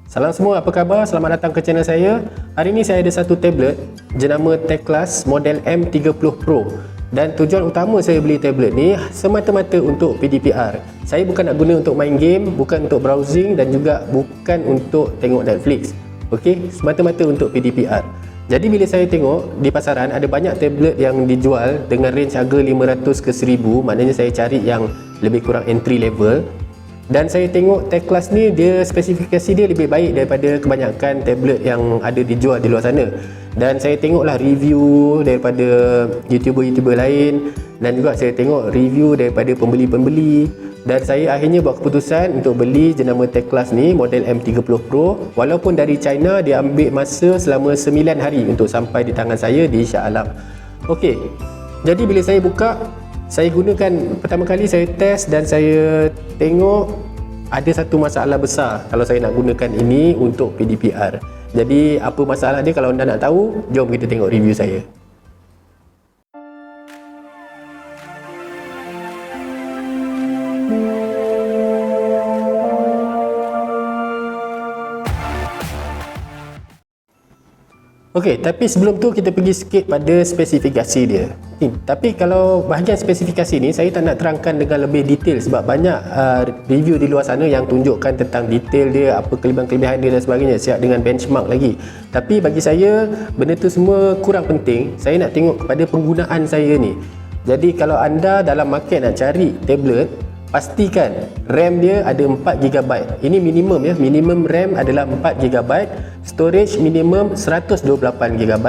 Salam semua, apa khabar? Selamat datang ke channel saya. Hari ini saya ada satu tablet jenama Teclas model M30 Pro. Dan tujuan utama saya beli tablet ni semata-mata untuk PDPR. Saya bukan nak guna untuk main game, bukan untuk browsing dan juga bukan untuk tengok Netflix. Okey, semata-mata untuk PDPR. Jadi bila saya tengok di pasaran ada banyak tablet yang dijual dengan range harga 500 ke 1000, maknanya saya cari yang lebih kurang entry level. Dan saya tengok Teclas ni dia spesifikasi dia lebih baik daripada kebanyakan tablet yang ada dijual di luar sana. Dan saya tengoklah review daripada YouTuber-YouTuber lain dan juga saya tengok review daripada pembeli-pembeli dan saya akhirnya buat keputusan untuk beli jenama Teclas ni model M30 Pro. Walaupun dari China dia ambil masa selama 9 hari untuk sampai di tangan saya di Shah Alam. Okey. Jadi bila saya buka, saya gunakan pertama kali saya test dan saya tengok ada satu masalah besar kalau saya nak gunakan ini untuk PDPR. Jadi apa masalah dia, kalau anda nak tahu, jom kita tengok review saya. Okey, tapi sebelum tu kita pergi sikit pada spesifikasi dia. Tapi kalau bahagian spesifikasi ni saya tak nak terangkan dengan lebih detail sebab banyak review di luar sana yang tunjukkan tentang detail dia, apa kelebihan-kelebihan dia dan sebagainya, siap dengan benchmark lagi. Tapi bagi saya benda tu semua kurang penting. Saya nak tengok kepada penggunaan saya ni. Jadi kalau anda dalam market nak cari tablet, pastikan RAM dia ada 4GB. Ini minimum ya, minimum RAM adalah 4GB. Storage minimum 128GB.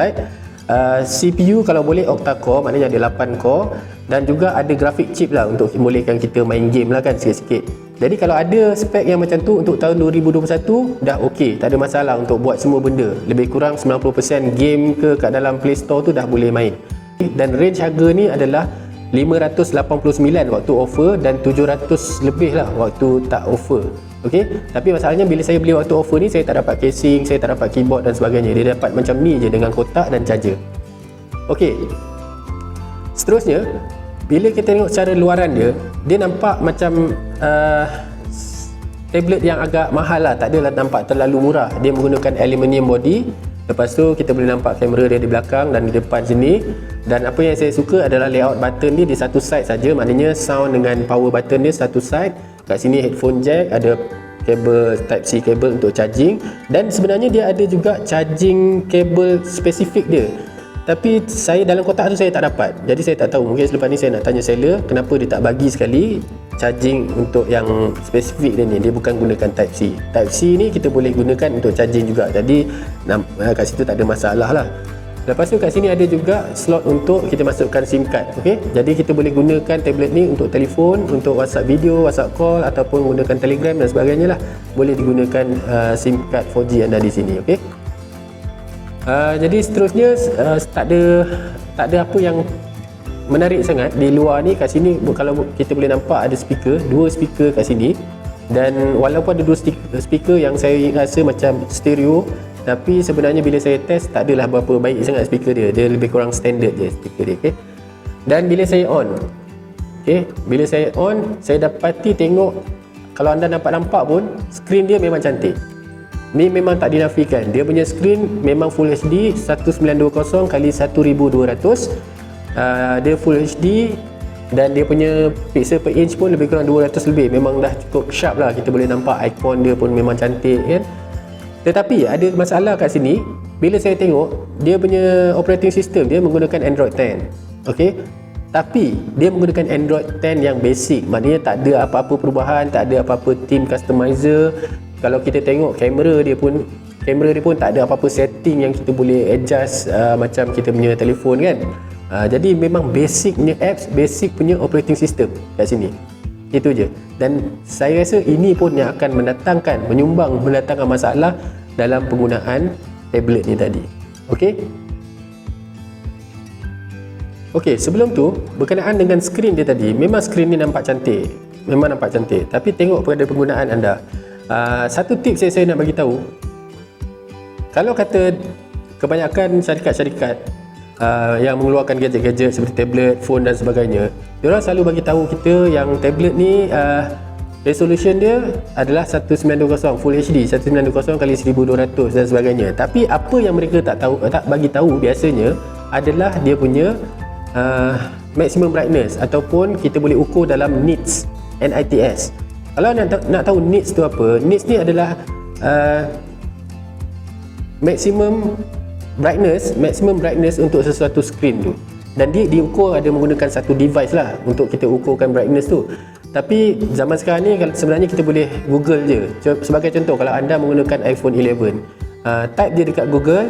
CPU kalau boleh octa-core, maknanya ada 8 core. Dan juga ada graphic chip lah untuk membolehkan kita main game lah kan sikit-sikit. Jadi kalau ada spek yang macam tu untuk tahun 2021 dah okey, tak ada masalah untuk buat semua benda. Lebih kurang 90% game ke kat dalam Play Store tu dah boleh main. Dan range harga ni adalah 589 waktu offer dan 700 lebih lah waktu tak offer. Okey, tapi masalahnya bila saya beli waktu offer ni saya tak dapat casing, saya tak dapat keyboard dan sebagainya. Dia dapat macam ni je dengan kotak dan charger. Okey. Seterusnya, bila kita tengok secara luaran dia, dia nampak macam tablet yang agak mahal lah, tak adalah nampak terlalu murah. Dia menggunakan aluminium body. Lepas tu kita boleh nampak kamera dia di belakang dan di depan sini. Dan apa yang saya suka adalah layout button dia di satu side saja, maknanya sound dengan power button dia satu side. Kat sini headphone jack, ada kabel type C kabel untuk charging dan sebenarnya dia ada juga charging kabel spesifik dia. Tapi saya dalam kotak tu saya tak dapat. Jadi saya tak tahu, mungkin selepas ni saya nak tanya seller kenapa dia tak bagi sekali charging untuk yang spesifik dia ni. Dia bukan gunakan type C. Type C ni kita boleh gunakan untuk charging juga. Jadi kat situ tak ada masalah lah. Lepas tu kat sini ada juga slot untuk kita masukkan SIM card. Okey, jadi kita boleh gunakan tablet ni untuk telefon, untuk WhatsApp video, WhatsApp call ataupun gunakan Telegram dan sebagainya lah. Boleh digunakan SIM card 4G anda di sini. Okey. Jadi seterusnya tak ada apa yang menarik sangat di luar ni. Kat sini kalau kita boleh nampak ada speaker, dua speaker kat sini. Dan walaupun ada dua speaker yang saya rasa macam stereo, tapi sebenarnya bila saya test tak adalah berapa baik sangat speaker dia. Dia lebih kurang standard je speaker dia. Okay? Dan bila saya on, okay, bila saya on, saya dapati tengok, kalau anda nampak pun skrin dia memang cantik. Ni memang tak dinafikan. Dia punya skrin memang Full HD 1920x1200. Dia Full HD dan dia punya pixel per inch pun lebih kurang 200 lebih. Memang dah cukup sharp lah. Kita boleh nampak ikon dia pun memang cantik kan. Tetapi ada masalah kat sini. Bila saya tengok dia punya operating system dia menggunakan Android 10. Okey. Tapi dia menggunakan Android 10 yang basic. Maknanya tak ada apa-apa perubahan, tak ada apa-apa theme customizer. Kalau kita tengok kamera dia pun tak ada apa-apa setting yang kita boleh adjust macam kita punya telefon kan. Jadi memang basic punya apps, basic punya operating system kat sini. Itu je. Dan saya rasa ini pun yang akan mendatangkan masalah dalam penggunaan tablet ni tadi. Okey. Okey, sebelum tu berkenaan dengan skrin dia tadi, memang skrin ni nampak cantik. Memang nampak cantik. Tapi tengok pada penggunaan anda. Satu tips yang saya nak bagi tahu. Kalau kata kebanyakan syarikat-syarikat yang mengeluarkan gadget-gadget seperti tablet, phone dan sebagainya, diorang selalu bagi tahu kita yang tablet ni resolution dia adalah 1920 Full HD, 1920 kali 1200 dan sebagainya. Tapi apa yang mereka tak bagi tahu biasanya adalah dia punya maximum brightness, ataupun kita boleh ukur dalam nits, NITS. Kalau nak tahu nits tu apa, nits ni adalah maximum brightness untuk sesuatu screen tu, dan dia diukur ada menggunakan satu device lah untuk kita ukurkan brightness tu. Tapi zaman sekarang ni sebenarnya kita boleh Google je. Sebagai contoh, kalau anda menggunakan iPhone 11, type dia dekat Google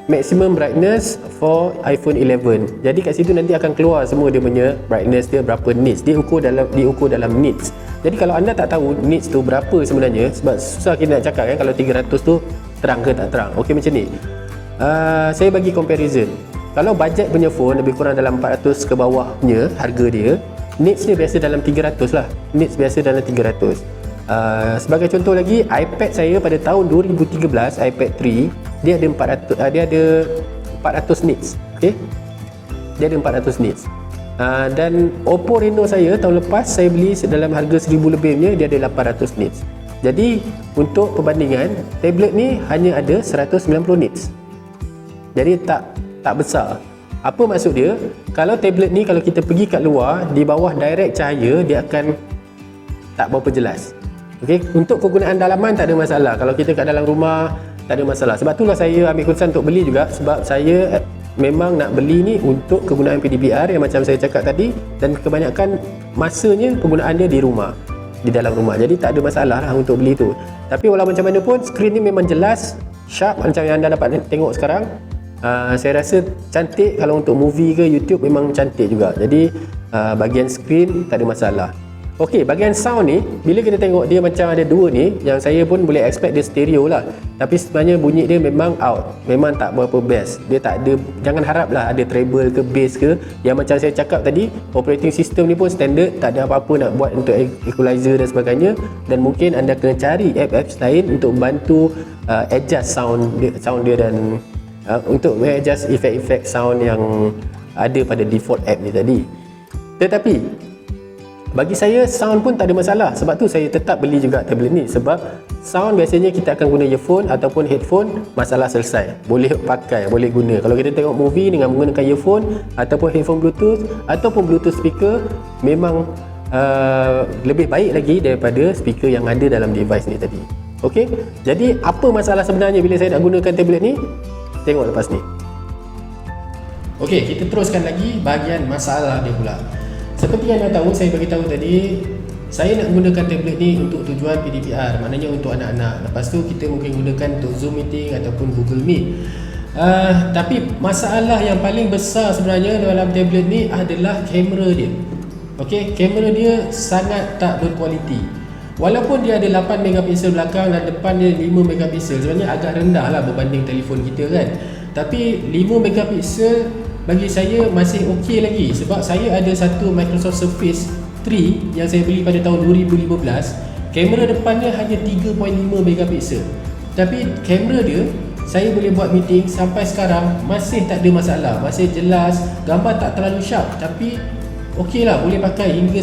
maximum brightness for iPhone 11. Jadi kat situ nanti akan keluar semua dia punya brightness dia berapa nits. Diukur dalam nits. Jadi kalau anda tak tahu nits tu berapa sebenarnya, sebab susah kita nak cakap kan kalau 300 tu terang ke tak terang. Okey, macam ni. Saya bagi comparison. Kalau bajet punya phone lebih kurang dalam 400 ke bawahnya harga dia, nits dia biasa dalam 300 lah. Nits biasa dalam 300. Sebagai contoh lagi, iPad saya pada tahun 2013, iPad 3, dia ada 400 nits. Okey. Dia ada 400 nits. Dan Oppo Reno saya tahun lepas saya beli dalam harga 1000 lebihnya, dia ada 800 nits. Jadi untuk perbandingan, tablet ni hanya ada 190 nits. Jadi tak besar. Apa maksud dia? Kalau tablet ni kalau kita pergi kat luar, di bawah direct cahaya, dia akan tak berapa jelas. Okey, untuk kegunaan dalaman tak ada masalah. Kalau kita kat dalam rumah tak ada masalah. Sebab itulah saya ambil keputusan untuk beli juga, sebab saya memang nak beli ni untuk kegunaan PDPR yang macam saya cakap tadi, dan kebanyakan masanya penggunaan dia di rumah, di dalam rumah. Jadi tak ada masalah lah untuk beli tu. Tapi walau macam mana pun, skrin ni memang jelas, sharp macam yang anda dapat tengok sekarang. Saya rasa cantik. Kalau untuk movie ke YouTube memang cantik juga. Jadi bahagian skrin tak ada masalah. Okey, bahagian sound ni, bila kita tengok dia macam ada dua ni, yang saya pun boleh expect dia stereo lah. Tapi sebenarnya bunyi dia memang out, memang tak berapa best. Dia tak ada, jangan harap lah ada treble ke bass ke. Yang macam saya cakap tadi, operating system ni pun standard, tak ada apa-apa nak buat untuk equalizer dan sebagainya. Dan mungkin anda kena cari apps lain untuk bantu adjust sound dia dan untuk adjust efek-efek sound yang ada pada default app ni tadi. Tetapi bagi saya sound pun tak ada masalah. Sebab tu saya tetap beli juga tablet ni. Sebab sound biasanya kita akan guna earphone ataupun headphone, masalah selesai. Boleh pakai, boleh guna. Kalau kita tengok movie dengan menggunakan earphone ataupun headphone Bluetooth ataupun Bluetooth speaker, memang lebih baik lagi daripada speaker yang ada dalam device ni tadi. Okey, jadi apa masalah sebenarnya bila saya nak gunakan tablet ni? Tengok lepas ni. Okey, kita teruskan lagi bahagian masalah dia pula. Seperti yang anda tahu, saya bagi tahu tadi, saya nak gunakan tablet ni untuk tujuan PDPR, maknanya untuk anak-anak. Lepas tu kita mungkin gunakan untuk Zoom meeting ataupun Google Meet. Tapi masalah yang paling besar sebenarnya dalam tablet ni adalah kamera dia. Okey, kamera dia sangat tak berkualiti. Walaupun dia ada 8 megapiksel belakang dan depan dia 5 megapiksel, sebenarnya agak rendah lah berbanding telefon kita kan. Tapi 5 megapiksel bagi saya masih okey lagi, sebab saya ada satu Microsoft Surface 3 yang saya beli pada tahun 2015. Kamera depannya hanya 3.5 megapiksel. Tapi kamera dia, saya boleh buat meeting sampai sekarang masih tak ada masalah, masih jelas, gambar tak terlalu sharp, tapi okey lah, boleh pakai hingga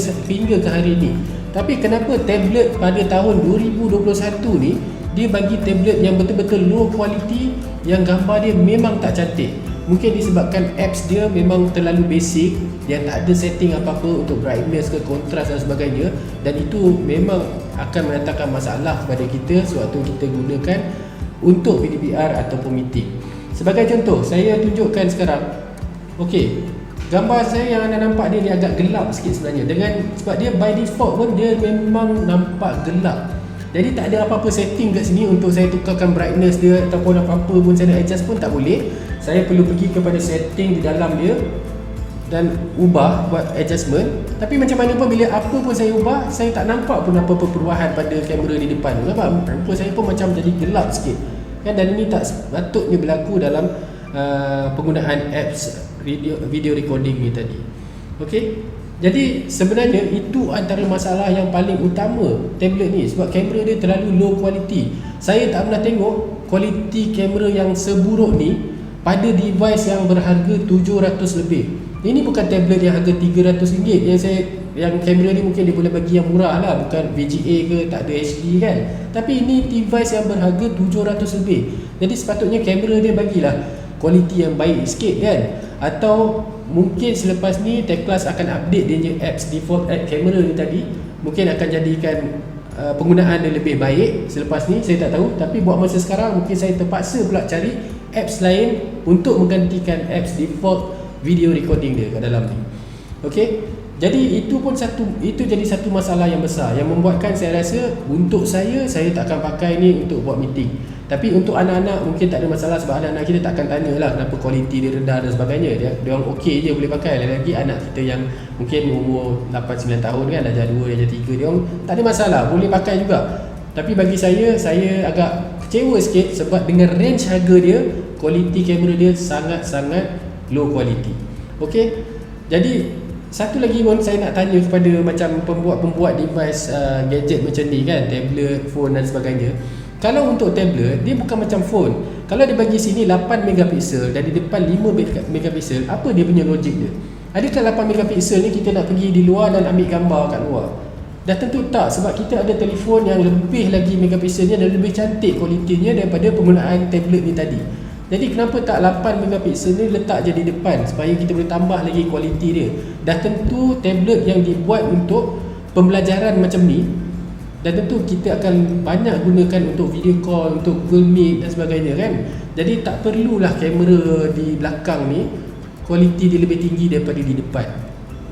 ke hari ini. Tapi kenapa tablet pada tahun 2021 ni dia bagi tablet yang betul-betul low quality, yang gambar dia memang tak cantik? Mungkin disebabkan apps dia memang terlalu basic, dia tak ada setting apa-apa untuk brightness ke kontras dan sebagainya, dan itu memang akan mendatangkan masalah kepada kita sewaktu kita gunakan untuk PDPR ataupun meeting. Sebagai contoh, saya tunjukkan sekarang. Okey, gambar saya yang anda nampak dia agak gelap sikit sebenarnya, sebab dia by default pun dia memang nampak gelap. Jadi tak ada apa-apa setting kat sini untuk saya tukarkan brightness dia ataupun apa-apa pun saya nak adjust pun tak boleh. Saya perlu pergi kepada setting di dalam dia dan ubah, buat adjustment. Tapi macam mana pun, bila apa pun saya ubah, saya tak nampak pun apa-apa perubahan pada kamera di depan. Nampak rupa saya pun macam jadi gelap sikit kan, dan ini tak sepatutnya berlaku dalam penggunaan apps video recording ni tadi. Okey, jadi sebenarnya itu antara masalah yang paling utama tablet ni, sebab kamera dia terlalu low quality. Saya tak pernah tengok kualiti kamera yang seburuk ni pada device yang berharga 700 lebih. Ini bukan tablet yang harga RM300 yang saya yang kamera ni mungkin dia boleh bagi yang murah lah, bukan VGA ke, tak ada HD kan. Tapi ini device yang berharga 700 lebih. Jadi sepatutnya kamera dia bagilah kualiti yang baik sikit kan. Atau mungkin selepas ni Teclas akan update dia punya apps, default app kamera ni tadi, mungkin akan jadikan penggunaan dia lebih baik selepas ni, saya tak tahu. Tapi buat masa sekarang mungkin saya terpaksa pula cari apps lain untuk menggantikan apps default video recording dia kat dalam ni. Okey, jadi itu jadi satu masalah yang besar yang membuatkan saya rasa untuk saya tak akan pakai ni untuk buat meeting. Tapi untuk anak-anak mungkin tak ada masalah, sebab anak-anak kita tak akan tanyalah kenapa kualiti dia rendah dan sebagainya. Dia orang okey je boleh pakai. Lagi anak kita yang mungkin umur 8-9 tahun kan, darjah 2, darjah 3, dia orang tak ada masalah, boleh pakai juga. Tapi bagi saya agak kecewa sikit sebab dengan range harga dia, kualiti kamera dia sangat-sangat low quality. Okey, jadi satu lagi pun saya nak tanya kepada macam pembuat device gadget macam ni kan, tablet, phone dan sebagainya. Kalau untuk tablet, dia bukan macam phone. Kalau dia bagi sini 8 megapiksel dan di depan 5 megapiksel, apa dia punya logik dia? Adakah 8 megapiksel ni kita nak pergi di luar dan ambil gambar kat luar? Dah tentu tak, sebab kita ada telefon yang lebih lagi megapikselnya dan lebih cantik kualitinya daripada penggunaan tablet ni tadi. Jadi kenapa tak 8 megapiksel ni letak je di depan supaya kita boleh tambah lagi kualiti dia. Dah tentu tablet yang dibuat untuk pembelajaran macam ni, dan tentu kita akan banyak gunakan untuk video call, untuk Google Meet dan sebagainya kan. Jadi tak perlulah kamera di belakang ni kualiti dia lebih tinggi daripada di depan.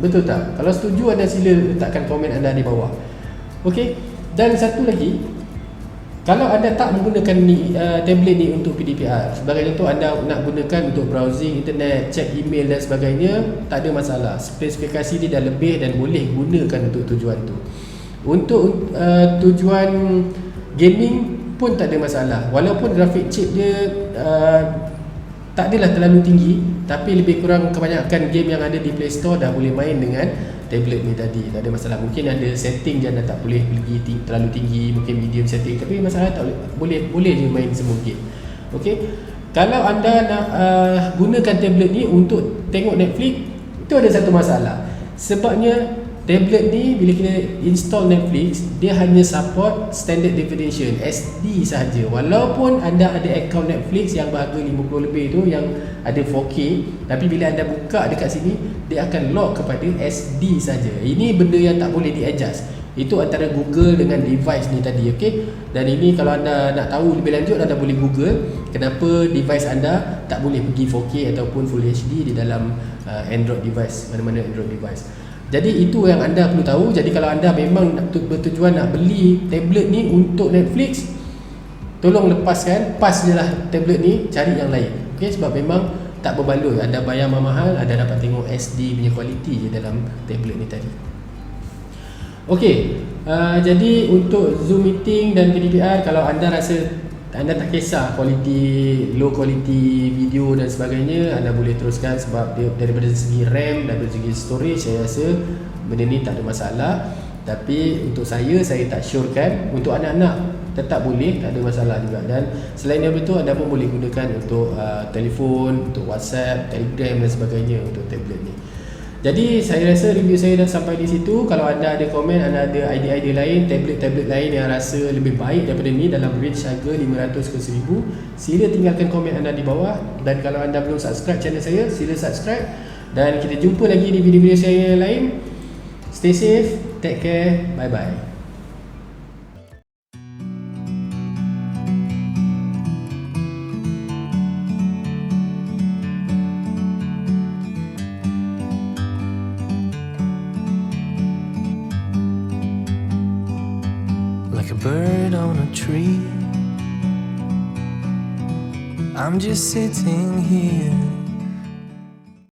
Betul tak? Kalau setuju, anda sila letakkan komen anda di bawah. Okey. Dan satu lagi, kalau anda tak menggunakan tablet ni untuk PDPR, sebagai contoh anda nak gunakan untuk browsing internet, cek email dan sebagainya, tak ada masalah. Spesifikasi dia dah lebih dan boleh gunakan untuk tujuan tu. Untuk tujuan gaming pun tak ada masalah. Walaupun grafik chip dia tak adalah terlalu tinggi, tapi lebih kurang kebanyakan game yang ada di Play Store dah boleh main dengan tablet ni tadi. Tak ada masalah. Mungkin ada setting je anda tak boleh pergi terlalu tinggi, mungkin medium setting, tapi masalah tak boleh je main semua game. Okey. Kalau anda nak gunakan tablet ni untuk tengok Netflix, itu ada satu masalah. Sebabnya tablet ni bila kita install Netflix, dia hanya support standard definition SD sahaja. Walaupun anda ada akaun Netflix yang berharga 50 lebih tu yang ada 4K, tapi bila anda buka dekat sini, dia akan lock kepada SD saja. Ini benda yang tak boleh di-adjust. Itu antara Google dengan device ni tadi, okey. Dan ini kalau anda nak tahu lebih lanjut, anda boleh Google kenapa device anda tak boleh pergi 4K ataupun Full HD di dalam Android device, mana-mana Android device. Jadi itu yang anda perlu tahu. Jadi kalau anda memang bertujuan nak beli tablet ni untuk Netflix, tolong lepaskan, pas je lah tablet ni, cari yang lain. Okay, sebab memang tak berbaloi. Anda bayar mahal, anda dapat tengok SD punya kualiti je dalam tablet ni tadi. Okay, jadi untuk Zoom meeting dan PDPR, kalau anda rasa anda tak kisah low quality video dan sebagainya, anda boleh teruskan sebab dia daripada segi RAM, daripada segi storage, saya rasa benda ni tak ada masalah. Tapi untuk saya tak syorkan. Untuk anak-anak tetap boleh, tak ada masalah juga. Dan selain daripada itu, anda pun boleh gunakan untuk telefon, untuk WhatsApp, Telegram dan sebagainya untuk tablet ni. Jadi saya rasa review saya dah sampai di situ. Kalau anda ada komen, anda ada idea-idea lain, tablet-tablet lain yang rasa lebih baik daripada ni dalam range harga 500 ke 1000, sila tinggalkan komen anda di bawah. Dan kalau anda belum subscribe channel saya, sila subscribe. Dan kita jumpa lagi di video-video saya yang lain. Stay safe, take care, bye-bye. Like a bird on a tree, I'm just sitting here